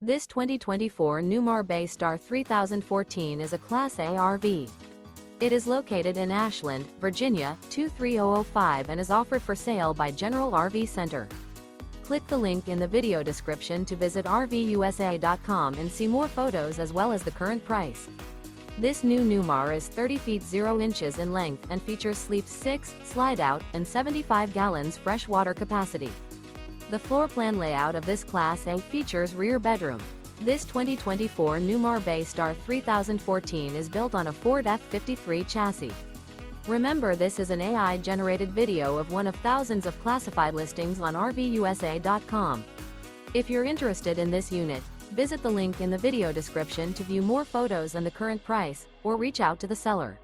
This 2024 Newmar Bay Star 3014 is a Class A RV. It is located in Ashland, Virginia, 23005 and is offered for sale by General RV Center. Click the link in the video description to visit RVUSA.com and see more photos as well as the current price. This new Newmar is 30 feet 0 inches in length and features sleep 6, slide-out, and 75 gallons fresh water capacity. The floor plan layout of this Class A features rear bedroom. This 2024 Newmar Bay Star 3014 is built on a Ford F-53 chassis. Remember, this is an AI-generated video of one of thousands of classified listings on RVUSA.com. If you're interested in this unit, visit the link in the video description to view more photos and the current price, or reach out to the seller.